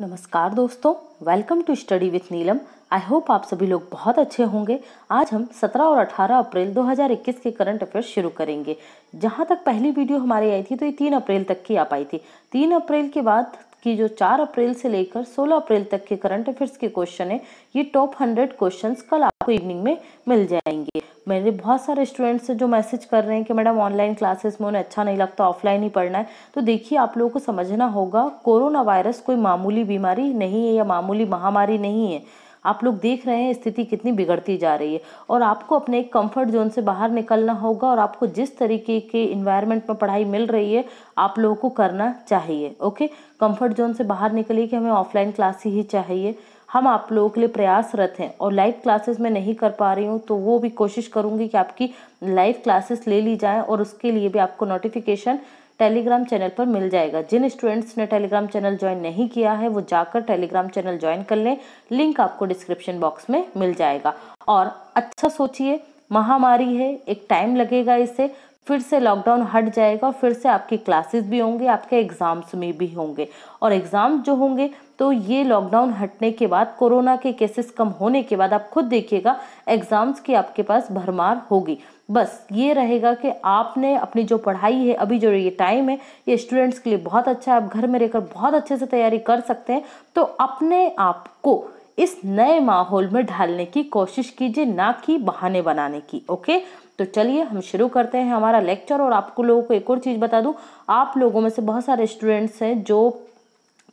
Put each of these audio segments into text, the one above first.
नमस्कार दोस्तों, welcome to study with Neelam. I hope आप सभी लोग बहुत अच्छे होंगे। आज हम 17 और 18 अप्रैल 2021 के करंट अफेयर्स शुरू करेंगे। जहां तक पहली वीडियो हमारी आई थी तो ये 3 अप्रैल तक की आ पाई थी। 3 अप्रैल के बाद की जो 4 अप्रैल से लेकर 16 अप्रैल तक के करंट अफेयर्स के क्वेश्चन है, ये टॉप 100 क्वेश्चंस कल आपको इवनिंग में मिल जाएंगे। मेरे बहुत सारे स्टूडेंट्स जो मैसेज कर रहे हैं कि मैडम ऑनलाइन क्लासेस में उन्हें अच्छा नहीं लगता, ऑफलाइन ही पढ़ना है। तो देखिए, आप लोगों को समझना होगा, कोरोना वायरस कोई मामूली बीमारी नहीं है या मामूली महामारी नहीं है। आप लोग देख रहे हैं स्थिति कितनी बिगड़ती जा रही है और आपको अपने एक कंफर्ट जोन से बाहर निकलना होगा और आपको जिस तरीके के इन्वायरमेंट में पढ़ाई मिल रही है आप लोगों को करना चाहिए। ओके, कंफर्ट जोन से बाहर निकलिए कि हमें ऑफलाइन क्लास ही चाहिए। हम आप लोगों के लिए प्रयासरत हैं और लाइव क्लासेस में नहीं कर पा रही हूँ तो वो भी कोशिश करूँगी कि आपकी लाइव क्लासेस ले ली जाएँ और उसके लिए भी आपको नोटिफिकेशन टेलीग्राम चैनल पर मिल जाएगा। जिन स्टूडेंट्स ने टेलीग्राम चैनल ज्वाइन नहीं किया है वो जाकर टेलीग्राम चैनल ज्वाइन कर लें, लिंक आपको डिस्क्रिप्शन बॉक्स में मिल जाएगा। और अच्छा सोचिए, महामारी है, एक टाइम लगेगा, इससे फिर से लॉकडाउन हट जाएगा, फिर से आपकी क्लासेस भी होंगे, आपके एग्जाम्स में भी होंगे। और एग्जाम जो होंगे तो ये लॉकडाउन हटने के बाद, कोरोना के केसेस कम होने के बाद आप खुद देखिएगा एग्जाम्स की आपके पास भरमार होगी। बस ये रहेगा कि आपने अपनी जो पढ़ाई है, अभी जो ये टाइम है, ये स्टूडेंट्स के लिए बहुत अच्छा है। आप घर में रहकर बहुत अच्छे से तैयारी कर सकते हैं। तो अपने आप को इस नए माहौल में ढालने की कोशिश कीजिए, ना कि बहाने बनाने की। ओके, तो चलिए हम शुरू करते हैं हमारा लेक्चर। और आपको लोगों को एक और चीज बता दूं, आप लोगों में से बहुत सारे स्टूडेंट्स हैं जो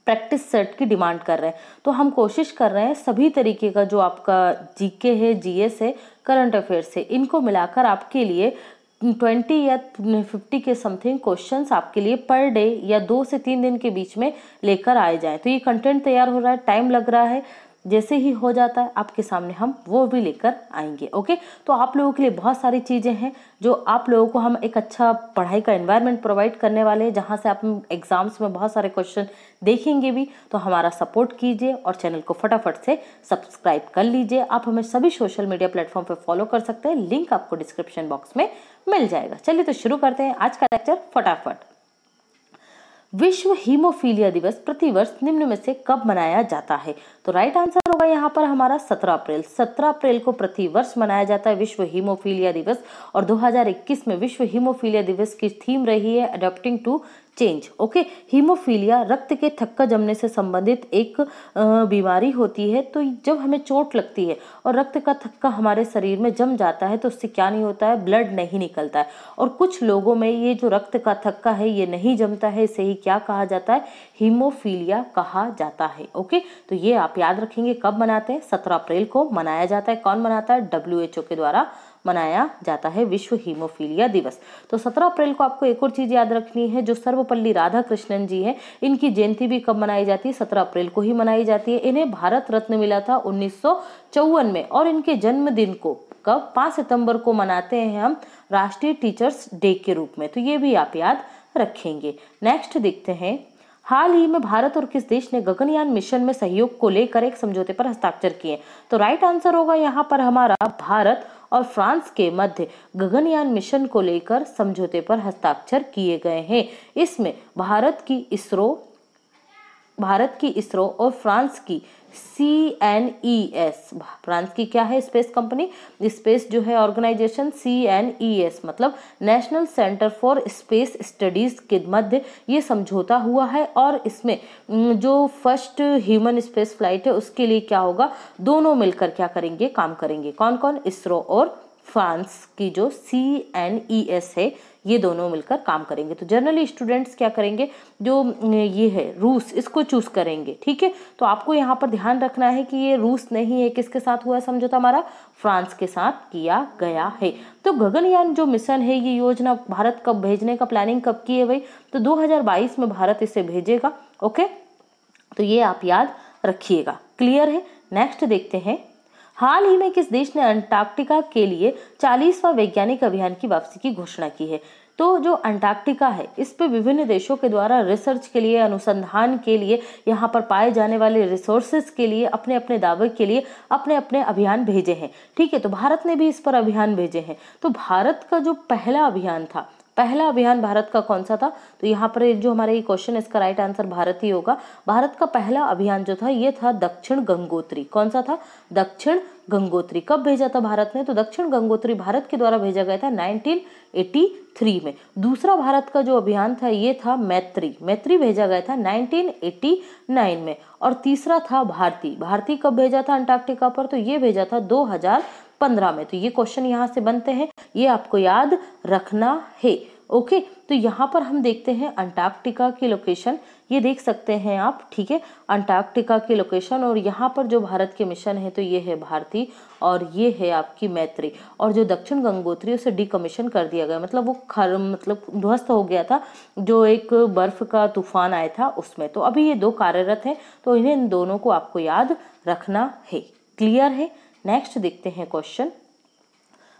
प्रैक्टिस सेट की डिमांड कर रहे हैं। तो हम कोशिश कर रहे हैं सभी तरीके का जो आपका जीके है, जीएस है, करंट अफेयर्स है, इनको मिलाकर आपके लिए 20 या 50 के समथिंग क्वेश्चंस आपके लिए पर डे या 2 से 3 दिन के बीच में लेकर आए जाएं। तो ये कंटेंट तैयार हो रहा है, टाइम लग रहा है, जैसे ही हो जाता है आपके सामने हम वो भी लेकर आएंगे। ओके, तो आप लोगों के लिए बहुत सारी चीजें हैं जो आप लोगों को हम एक अच्छा पढ़ाई का एनवायरनमेंट प्रोवाइड करने वाले हैं, जहां से आप एग्जाम्स में बहुत सारे क्वेश्चन देखेंगे भी। तो हमारा सपोर्ट कीजिए और चैनल को फटाफट से सब्सक्राइब कर लीजिए। आप हमें सभी सोशल मीडिया प्लेटफॉर्म पर फॉलो कर सकते हैं, लिंक आपको डिस्क्रिप्शन बॉक्स में मिल जाएगा। चलिए तो शुरू करते हैं आज का लेक्चर फटाफट। विश्व हीमोफीलिया दिवस प्रतिवर्ष निम्न में से कब मनाया जाता है? तो राइट आंसर होगा यहाँ पर हमारा 17 अप्रैल। 17 अप्रैल को प्रतिवर्ष मनाया जाता है विश्व हीमोफीलिया दिवस। और 2021 में विश्व हीमोफीलिया दिवस की थीम रही है adopting to change. Okay, haemophilia रक्त के थक्का जमने से संबंधित एक बीमारी होती है। तो जब हमें चोट लगती है और रक्त का थक्का हमारे शरीर में जम जाता है तो उससे क्या नहीं होता है, ब्लड नहीं निकलता है। और कुछ लोगों में ये जो रक्त का थक्का है ये नहीं जमता है, इसे ही क्या कहा जाता है, हीमोफीलिया कहा जाता है। ओके, तो ये आप याद रखेंगे कब मनाते हैं, 17 अप्रैल को मनाया जाता है। कौन मनाता है? WHO के द्वारा मनाया जाता है विश्व हीमोफीलिया दिवस। तो 17 अप्रैल को आपको एक और चीज याद रखनी है, जो सर्वपल्ली राधाकृष्णन जी हैं, इनकी जयंती भी कब मनाई जाती है? 17 अप्रैल को ही मनाई जाती है। इन्हें भारत रत्न मिला था 1954 में और इनके जन्मदिन को कब? 5 सितंबर को मनाते हैं हम राष्ट्रीय टीचर्स डे के रूप में। तो ये भी आप याद रखेंगे। नेक्स्ट देखते हैं, हाल ही में भारत और किस देश ने गगनयान मिशन में सहयोग को लेकर एक समझौते पर हस्ताक्षर किए? तो राइट आंसर होगा यहाँ पर हमारा भारत और फ्रांस के मध्य गगनयान मिशन को लेकर समझौते पर हस्ताक्षर किए गए हैं। इसमें भारत की इसरो और फ्रांस की CNES, फ्रांस की क्या है स्पेस कंपनी, स्पेस जो है ऑर्गेनाइजेशन, CNES मतलब national centre for space studies के मध्य ये समझौता हुआ है। और इसमें जो फर्स्ट ह्यूमन स्पेस फ्लाइट है उसके लिए क्या होगा, दोनों मिलकर क्या करेंगे, काम करेंगे। कौन कौन? इसरो और फ्रांस की जो CNES है, ये दोनों मिलकर काम करेंगे। तो जनरली स्टूडेंट्स क्या करेंगे, जो ये है रूस, इसको चूज करेंगे। ठीक है, तो आपको यहाँ पर ध्यान रखना है कि ये रूस नहीं है, किसके साथ हुआ है समझौता, हमारा फ्रांस के साथ किया गया है। तो गगनयान जो मिशन है, ये योजना भारत कब भेजने का प्लानिंग कब की है भाई? तो 2022 में भारत इसे भेजेगा। ओके, तो ये आप याद रखिएगा। क्लियर है? नेक्स्ट देखते हैं, हाल ही में किस देश ने अंटार्कटिका के लिए 40वां वैज्ञानिक अभियान की वापसी की घोषणा की है? तो जो अंटार्कटिका है, इस पे विभिन्न देशों के द्वारा रिसर्च के लिए, अनुसंधान के लिए, यहाँ पर पाए जाने वाले रिसोर्सेज के लिए, अपने अपने दावे के लिए अपने अपने अभियान भेजे हैं। ठीक है, तो भारत ने भी इस पर अभियान भेजे हैं। तो भारत का जो पहला अभियान था पहला अभियान भारत का कौन सा था? तो यहाँ पर जो हमारा ये क्वेश्चन, इसका राइट आंसर भारत ही होगा। भारत का पहला अभियान जो था ये था दक्षिण गंगोत्री। कौन सा था? दक्षिण गंगोत्री। कब भेजा था भारत ने? तो दक्षिण गंगोत्री भारत के द्वारा भेजा गया था 1983 में। दूसरा भारत का जो अभियान था ये था मैत्री। मैत्री भेजा गया था 1989 में। और तीसरा था भारती। भारती कब भेजा था अंटार्कटिका पर? तो ये भेजा था 2015 में। तो ये क्वेश्चन यहाँ से बनते हैं, ये आपको याद रखना है। ओके, तो यहाँ पर हम देखते हैं अंटार्कटिका की लोकेशन, ये देख सकते हैं आप, ठीक है, अंटार्कटिका की लोकेशन। और यहाँ पर जो भारत के मिशन है तो ये है भारती और ये है आपकी मैत्री। और जो दक्षिण गंगोत्री उसे डिकमीशन कर दिया गया, मतलब वो मतलब ध्वस्त हो गया था, जो एक बर्फ का तूफान आया था उसमें। तो अभी ये 2 कार्यरत हैं, तो इन्हें इन दोनों को आपको याद रखना है। क्लियर है? नेक्स्ट देखते हैं क्वेश्चन।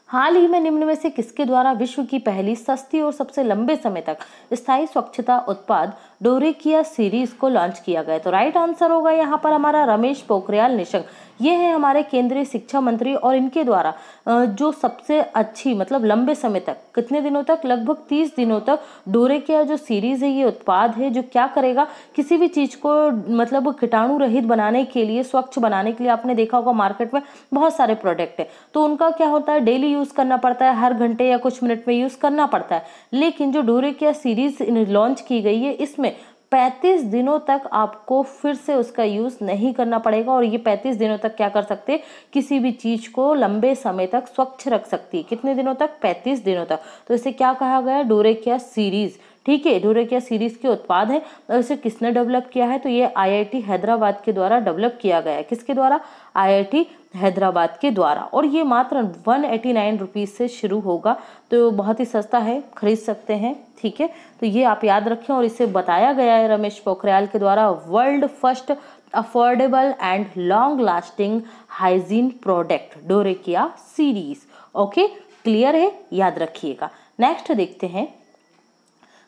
हाल ही में निम्न में से किसके द्वारा विश्व की पहली सस्ती और सबसे लंबे समय तक स्थायी स्वच्छता उत्पाद डोरेकिया सीरीज को लॉन्च किया गया? तो राइट आंसर होगा यहाँ पर हमारा रमेश पोखरियाल निशंक। ये है हमारे केंद्रीय शिक्षा मंत्री और इनके द्वारा जो सबसे अच्छी मतलब लंबे समय तक, कितने दिनों तक? लगभग 30 दिनों तक डोरेकिया जो सीरीज है, ये उत्पाद है जो क्या करेगा, किसी भी चीज को मतलब कीटाणु रहित बनाने के लिए, स्वच्छ बनाने के लिए, आपने देखा होगा मार्केट में बहुत सारे प्रोडक्ट है, तो उनका क्या होता है, डेली यूज करना पड़ता है, हर घंटे या कुछ मिनट में यूज करना पड़ता है। लेकिन जो डोरेकिया सीरीज लॉन्च की गई है, इसमें 35 दिनों तक आपको फिर से उसका यूज नहीं करना पड़ेगा और ये 35 दिनों तक क्या कर सकते हैं, किसी भी चीज को लंबे समय तक स्वच्छ रख सकती है। कितने दिनों तक? 35 दिनों तक। तो इसे क्या कहा गया? डोरेकिया सीरीज। ठीक है, डोरेकिया सीरीज के उत्पाद है और इसे किसने डेवलप किया है? तो ये IIT हैदराबाद के द्वारा डेवलप किया गया है। किसके द्वारा? IIT हैदराबाद के द्वारा। और ये मात्र 189 रुपीज से शुरू होगा, तो बहुत ही सस्ता है, खरीद सकते हैं। ठीक है, तो ये आप याद रखें। और इसे बताया गया है रमेश पोखरियाल के द्वारा world first affordable and long lasting hygiene product डोरेकिया सीरीज। ओके, क्लियर है? याद रखिएगा। नेक्स्ट देखते हैं,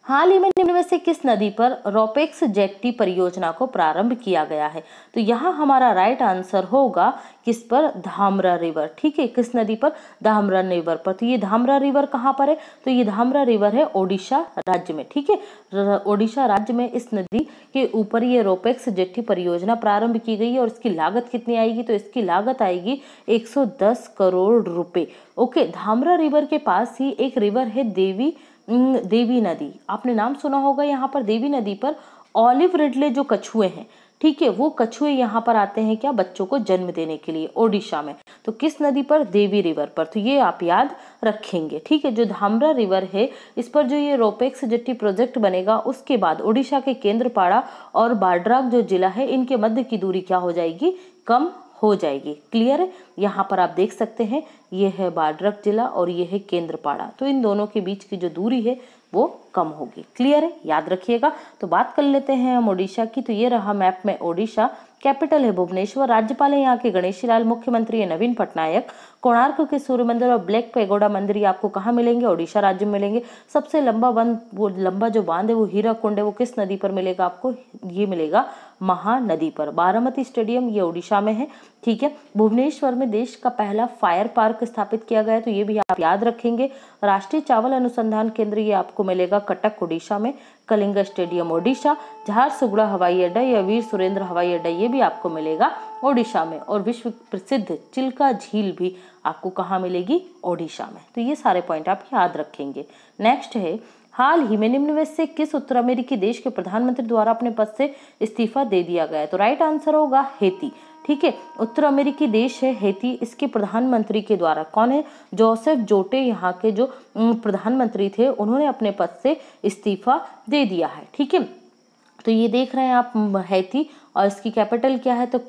हाल ही में निम्न में से किस नदी पर रोपेक्स जेट्टी परियोजना को प्रारंभ किया गया है? तो यहाँ हमारा राइट आंसर होगा किस पर? धामरा रिवर। ठीक है, किस नदी पर? धामरा रिवर पर। तो ये धामरा रिवर कहाँ पर है? तो ये धामरा रिवर है ओडिशा राज्य में। ठीक है, ओडिशा राज्य में इस नदी के ऊपर ये रोपेक्स जेट्टी परियोजना प्रारंभ की गई है। और इसकी लागत कितनी आएगी? तो इसकी लागत आएगी 110 करोड़ रुपए। ओके, धामरा रिवर के पास ही एक रिवर है देवी नदी। आपने नाम सुना होगा। यहाँ पर देवी नदी पर ऑलिव रिडले जो कछुए हैं, ठीक है, वो कछुए यहाँ पर आते हैं क्या? बच्चों को जन्म देने के लिए ओडिशा में। तो किस नदी पर? देवी रिवर पर। तो ये आप याद रखेंगे। ठीक है, जो धामरा रिवर है, इस पर जो ये रोपेक्स जेट्टी प्रोजेक्ट बनेगा, उसके बाद ओडिशा के केंद्रपाड़ा और बाड्राक जो जिला है, इनके मध्य की दूरी क्या हो जाएगी? कम हो जाएगी। क्लियर है? यहाँ पर आप देख सकते हैं, ये है बाड्रक जिला और ये है केंद्रपाड़ा। तो इन दोनों के बीच की जो दूरी है वो कम होगी। क्लियर है? याद रखिएगा। तो बात कर लेते हैं हम ओडिशा की। तो ये रहा मैप में ओडिशा। कैपिटल है भुवनेश्वर, राज्यपाल है यहाँ के गणेशी लाल, मुख्यमंत्री है नवीन पटनायक। कोणार्क के सूर्य मंदिर और ब्लैक पैगोडा मंदिर ये आपको कहाँ मिलेंगे? ओडिशा राज्य में मिलेंगे। सबसे लंबा जो बांध है वो हीराकुंड है, वो किस नदी पर मिलेगा आपको? ये मिलेगा महानदी पर। बारामती स्टेडियम ये ओडिशा में है। ठीक है, भुवनेश्वर में देश का पहला फायर पार्क स्थापित किया गया है, तो ये भी आप याद रखेंगे। राष्ट्रीय चावल अनुसंधान केंद्र ये आपको मिलेगा कटक ओडिशा में। कलिंग स्टेडियम ओडिशा। झारसुगुड़ा हवाई अड्डा या वीर सुरेंद्र हवाई अड्डा ये भी आपको मिलेगा ओडिशा में। और विश्व प्रसिद्ध चिल्का झील भी आपको कहाँ मिलेगी? ओडिशा में। तो ये सारे पॉइंट आप याद रखेंगे। नेक्स्ट है, हाल ही में निम्न में से किस उत्तर अमेरिकी देश के प्रधानमंत्री द्वारा अपने पद से इस्तीफा दे दिया गया है? तो राइट आंसर होगा हेती। ठीक है, उत्तर अमेरिकी देश है हेती, इसके प्रधानमंत्री के द्वारा कौन है? जोसेफ जोटे यहाँ के जो प्रधानमंत्री थे, उन्होंने अपने पद से इस्तीफा दे दिया है। ठीक है, तो ये देख रहे हैं आप हेती, और इसकी कैपिटल क्या है? तो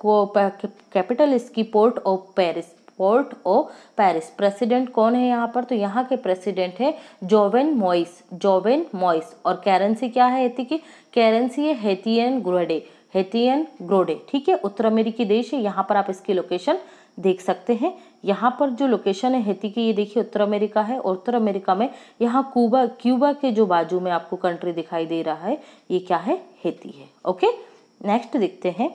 कैपिटल इसकी port of Paris. Port of Paris. President कौन है यहाँ पर? तो यहाँ के प्रेसिडेंट है जोवेन मॉइस। और करेंसी क्या है हेती की? करेंसी है हेतियन ग्रोडे। ठीक है, उत्तर अमेरिकी देश है। यहाँ पर आप इसकी लोकेशन देख सकते हैं। यहाँ पर जो लोकेशन है हेती की, ये देखिए उत्तर अमेरिका है। और उत्तर अमेरिका में यहाँ क्यूबा के जो बाजू में आपको कंट्री दिखाई दे रहा है, ये क्या है? हेती है। ओके, नेक्स्ट देखते हैं,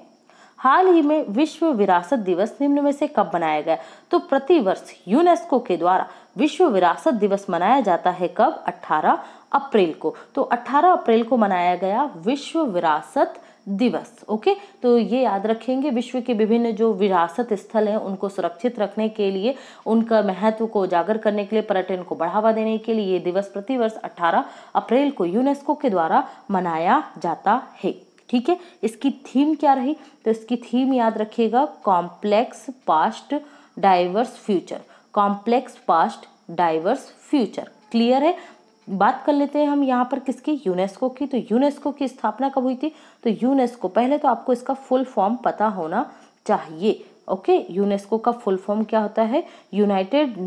हाल ही में विश्व विरासत दिवस निम्न में से कब मनाया गया? तो प्रतिवर्ष यूनेस्को के द्वारा विश्व विरासत दिवस मनाया जाता है कब? 18 अप्रैल को। तो 18 अप्रैल को मनाया गया विश्व विरासत दिवस। ओके, तो ये याद रखेंगे, विश्व के विभिन्न जो विरासत स्थल हैं उनको सुरक्षित रखने के लिए, उनका महत्व को उजागर करने के लिए, पर्यटन को बढ़ावा देने के लिए ये दिवस प्रतिवर्ष 18 अप्रैल को यूनेस्को के द्वारा मनाया जाता है। ठीक है, इसकी थीम क्या रही? तो इसकी थीम याद रखिएगा, complex past diverse future. Complex past diverse future. Clear है? बात कर लेते हैं हम यहाँ पर किसकी? यूनेस्को की। तो यूनेस्को की स्थापना कब हुई थी? तो यूनेस्को, पहले तो आपको इसका फुल फॉर्म पता होना चाहिए। ओके, यूनेस्को का फुल फॉर्म क्या होता है? United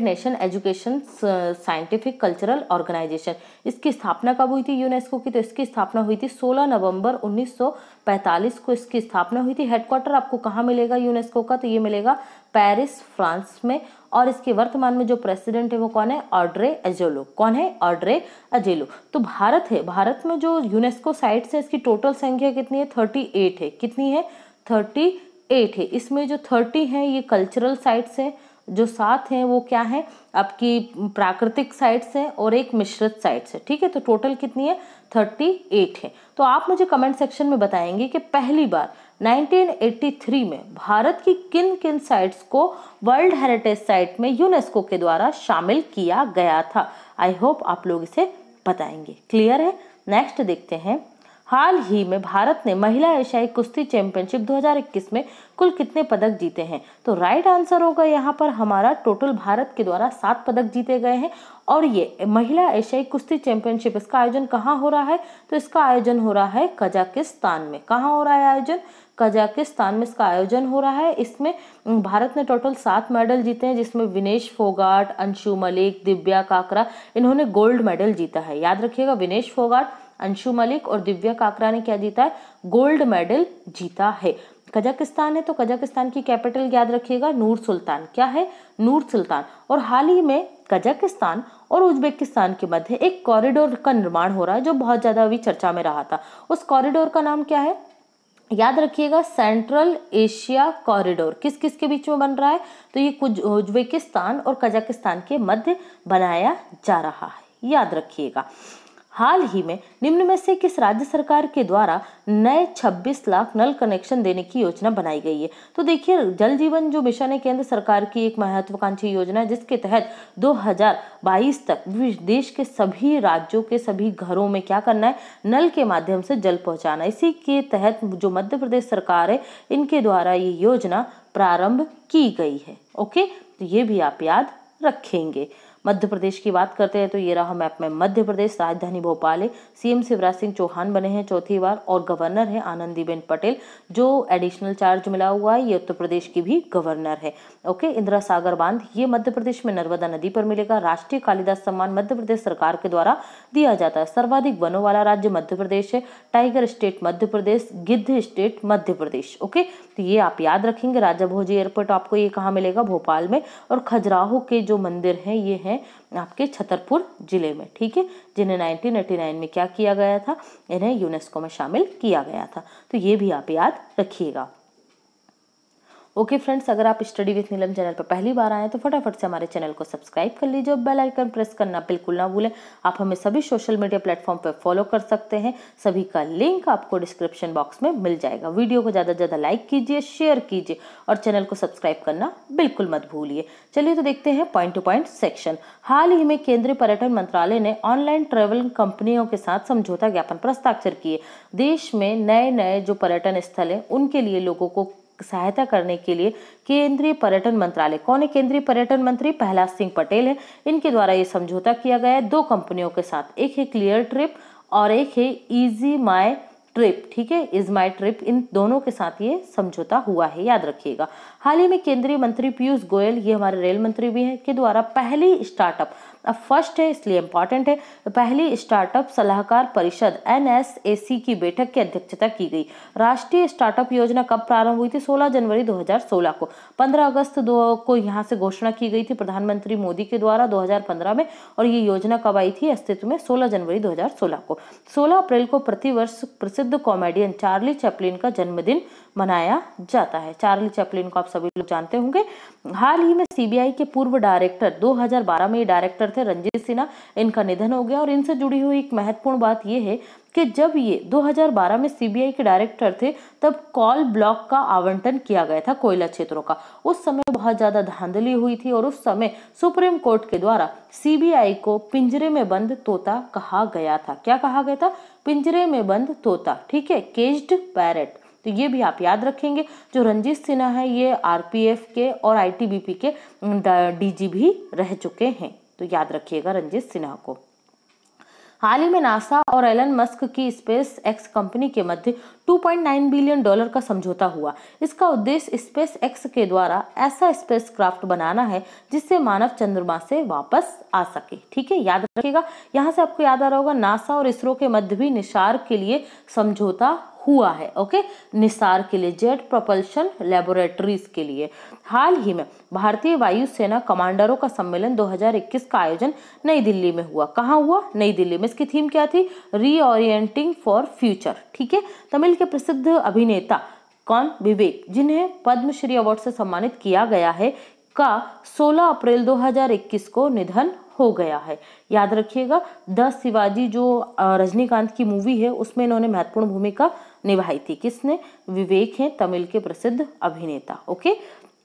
Nation Education Scientific Cultural Organization. इसकी स्थापना कब हुई थी यूनेस्को की? तो इसकी स्थापना हुई थी 16 नवंबर 1945 को इसकी स्थापना हुई थी। हेडक्वार्टर आपको कहाँ मिलेगा यूनेस्को का? तो ये मिलेगा पेरिस, फ्रांस में। और इसके वर्तमान में जो प्रेसिडेंट है वो कौन है? ऑड्रे अजेलो। कौन है? ऑड्रे अजेलो। तो भारत है, भारत में जो यूनेस्को साइट्स है इसकी टोटल संख्या कितनी है? 38 है। कितनी है? 38 है। इसमें जो 30 है ये कल्चरल साइट्स है, जो 7 हैं वो क्या है? आपकी प्राकृतिक साइट्स हैं और एक मिश्रित साइट्स है। ठीक है, तो टोटल कितनी है? 38 है। तो आप मुझे कमेंट सेक्शन में बताएंगे कि पहली बार 1983 में भारत की किन किन साइट्स को वर्ल्ड हेरिटेज साइट में यूनेस्को के द्वारा शामिल किया गया था। आई होप आप लोग इसे बताएंगे। क्लियर है? नेक्स्ट देखते हैं, हाल ही में भारत ने महिला एशियाई कुश्ती चैंपियनशिप 2021 में कुल कितने पदक जीते हैं? तो राइट आंसर होगा यहाँ पर हमारा टोटल भारत के द्वारा 7 पदक जीते गए हैं। और ये महिला एशियाई कुश्ती चैंपियनशिप, इसका आयोजन कहाँ हो रहा है? तो इसका आयोजन हो रहा है कजाकिस्तान में। कहाँ हो रहा है आयोजन? कजाकिस्तान में इसका आयोजन हो रहा है। इसमें भारत ने टोटल 7 मेडल जीते हैं, जिसमें विनेश फोगाट, अंशु मलिक, दिव्या काकरा, इन्होंने गोल्ड मेडल जीता है। याद रखिएगा, विनेश फोगाट, अंशु मलिक और दिव्या काकरा ने क्या जीता है? गोल्ड मेडल जीता है। कजाकिस्तान है तो कजाकिस्तान की कैपिटल याद रखिएगा, नूर सुल्तान। क्या है? नूर सुल्तान। और हाल ही में कजाकिस्तान और उज्बेकिस्तान के मध्य एक कॉरिडोर का निर्माण हो रहा है, जो बहुत ज्यादा अभी चर्चा में रहा था। उस कॉरिडोर का नाम क्या है? याद रखिएगा, सेंट्रल एशिया कॉरिडोर। किस किस के बीच में बन रहा है? तो ये कुछ उज्बेकिस्तान और कजाकिस्तान के मध्य बनाया जा रहा है। याद रखिएगा। हाल ही में निम्न में से किस राज्य सरकार के द्वारा नए 26 लाख नल कनेक्शन देने की योजना बनाई गई है? तो देखिए, जल जीवन जो मिशन है केंद्र सरकार की एक महत्वाकांक्षी योजना है, जिसके तहत 2022 तक देश के सभी राज्यों के सभी घरों में क्या करना है? नल के माध्यम से जल पहुंचाना। इसी के तहत जो मध्य प्रदेश सरकार है, इनके द्वारा ये योजना प्रारंभ की गई है। ओके, तो ये भी आप याद रखेंगे। मध्य प्रदेश की बात करते हैं तो ये रहा मैप में मध्य प्रदेश, राजधानी भोपाल है। सीएम शिवराज सिंह चौहान बने हैं चौथी बार, और गवर्नर है आनंदीबेन पटेल, जो एडिशनल चार्ज मिला हुआ है, ये उत्तर प्रदेश की भी गवर्नर है। ओके, इंदिरा सागर बांध ये मध्य प्रदेश में नर्मदा नदी पर मिलेगा। राष्ट्रीय कालिदास सम्मान मध्य प्रदेश सरकार के द्वारा दिया जाता है। सर्वाधिक वनों वाला राज्य मध्य प्रदेश है। टाइगर स्टेट मध्य प्रदेश, गिद्ध स्टेट मध्य प्रदेश। ओके, तो ये आप याद रखेंगे। राजा भोज एयरपोर्ट आपको ये कहाँ मिलेगा? भोपाल में। और खजुराहो के जो मंदिर हैं ये हैं आपके छतरपुर जिले में। ठीक है, जिन्हें 1989 में क्या किया गया था? इन्हें यूनेस्को में शामिल किया गया था। तो ये भी आप याद रखिएगा। ओके फ्रेंड्स, अगर आप स्टडी विथ नीलम चैनल पर पहली बार आए तो फटाफट से हमारे चैनल को सब्सक्राइब कर लीजिए और बेल आइकन प्रेस करना बिल्कुल ना भूलें। आप हमें सभी सोशल मीडिया प्लेटफॉर्म पर फॉलो कर सकते हैं, सभी का लिंक आपको डिस्क्रिप्शन बॉक्स में मिल जाएगा। वीडियो को ज़्यादा से ज़्यादा लाइक कीजिए, शेयर कीजिए और चैनल को सब्सक्राइब करना बिल्कुल मत भूलिए। चलिए तो देखते हैं पॉइंट टू पॉइंट सेक्शन। हाल ही में केंद्रीय पर्यटन मंत्रालय ने ऑनलाइन ट्रेवल कंपनियों के साथ समझौता ज्ञापन पर हस्ताक्षर किए। देश में नए नए जो पर्यटन स्थल हैं उनके लिए लोगों को सहायता करने के लिए केंद्रीय पर्यटन मंत्रालय, कौन है केंद्रीय पर्यटन मंत्री? प्रहलाद सिंह पटेल है। इनके द्वारा ये समझौता किया गया है 2 कंपनियों के साथ, एक है क्लियर ट्रिप और एक है इजी माई ट्रिप। ठीक है, इज माई ट्रिप, इन दोनों के साथ ये समझौता हुआ है, याद रखिएगा। हाल ही में केंद्रीय मंत्री पीयूष गोयल, ये हमारे रेल मंत्री भी हैं, के द्वारा पहली स्टार्टअप अब फर्स्ट है इसलिए इंपॉर्टेंट है। तो पहली स्टार्टअप सलाहकार परिषद NSAC की बैठक की अध्यक्षता की गई। राष्ट्रीय स्टार्टअप योजना कब प्रारंभ हुई थी? 16 जनवरी 2016 को। 15 अगस्त को यहाँ से घोषणा की गई थी प्रधानमंत्री मोदी के द्वारा 2015 में। और ये योजना कब आई थी अस्तित्व में? 16 जनवरी 2016 को। 16 अप्रैल को प्रतिवर्ष प्रसिद्ध कॉमेडियन चार्ली चैपलिन का जन्मदिन मनाया जाता है। चार्ली चैपलिन को आप सभी लोग जानते होंगे। हाल ही में CBI के पूर्व डायरेक्टर 2012 में डायरेक्टर थे रंजीत सिन्हा, इनका निधन हो गया। और इनसे जुड़ी हुई एक महत्वपूर्ण बात यह है कि जब ये 2012 में CBI के डायरेक्टर थे तब कॉल ब्लॉक का आवंटन किया गया था कोयला क्षेत्रों का। उस समय बहुत ज्यादा धांधली हुई थी और उस समय सुप्रीम कोर्ट के द्वारा CBI को पिंजरे में बंद तोता कहा गया था। क्या कहा गया था? पिंजरे में बंद तोता, ठीक है, केज्ड पैरेट। तो ये भी आप याद रखेंगे। जो रंजीत सिन्हा है ये RPF के और ITBP के DG भी रह चुके हैं, तो याद रखिएगा रंजीत सिन्हा को। हाल ही में नासा और एलन मस्क की स्पेस एक्स कंपनी के मध्य $2.9 बिलियन का समझौता हुआ। इसका उद्देश्य स्पेस एक्स के द्वारा ऐसा स्पेसक्राफ्ट बनाना है जिससे मानव चंद्रमा से वापस आ सके, ठीक है, याद रखिएगा। यहाँ से आपको याद आ रहा होगा नासा और इसरो के मध्य भी निसार के लिए समझौता हुआ है। ओके, निसार के लिए, जेट प्रोपल्शन लैबोरेटरीज के लिए। हाल ही में भारतीय वायुसेना कमांडरों का सम्मेलन 2021 का आयोजन नई दिल्ली में हुआ। कहाँ हुआ? नई दिल्ली में। इसकी थीम क्या थी? रीओरिएंटिंग फॉर फ्यूचर, ठीक है। तमिल के प्रसिद्ध अभिनेता कौन? विवेक, जिन्हें पद्मश्री अवार्ड से सम्मानित किया गया है, का 16 अप्रैल 2021 को निधन हो गया है। याद रखिएगा। द शिवाजी जो रजनीकांत की मूवी है उसमें इन्होंने महत्वपूर्ण भूमिका निभाई थी। किसने? विवेक हैं, तमिल के प्रसिद्ध अभिनेता। ओके।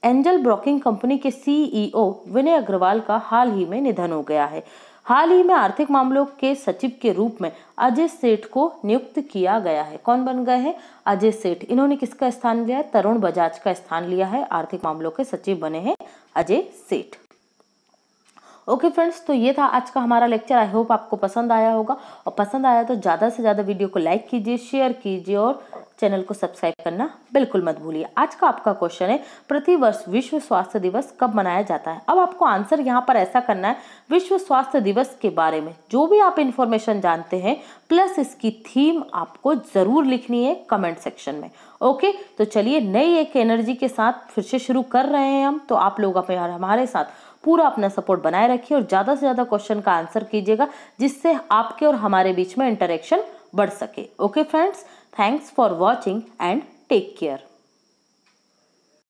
एंजल ब्रोकिंग कंपनी के CEO विनय अग्रवाल का हाल ही में निधन हो गया है। हाल ही में आर्थिक मामलों के सचिव के रूप में अजय सेठ को नियुक्त किया गया है। कौन बन गए हैं? अजय सेठ। इन्होंने किसका स्थान लिया है? तरुण बजाज का स्थान लिया है। आर्थिक मामलों के सचिव बने हैं अजय सेठ। ओके फ्रेंड्स, तो ये था आज का हमारा लेक्चर। आई होप आपको पसंद आया होगा, और पसंद आया तो ज़्यादा से ज़्यादा वीडियो को लाइक कीजिए, शेयर कीजिए और चैनल को सब्सक्राइब करना बिल्कुल मत भूलिए। आज का आपका क्वेश्चन है, प्रतिवर्ष विश्व स्वास्थ्य दिवस कब मनाया जाता है? अब आपको आंसर यहाँ पर ऐसा करना है, विश्व स्वास्थ्य दिवस के बारे में जो भी आप इन्फॉर्मेशन जानते हैं प्लस इसकी थीम आपको जरूर लिखनी है कमेंट सेक्शन में। ओके, तो चलिए नई एक एनर्जी के साथ फिर से शुरू कर रहे हैं हम। तो आप लोग अपने हमारे साथ पूरा अपना सपोर्ट बनाए रखिए और ज़्यादा से ज़्यादा क्वेश्चन का आंसर कीजिएगा, जिससे आपके और हमारे बीच में इंटरेक्शन बढ़ सके। Okay friends, thanks for watching and take care.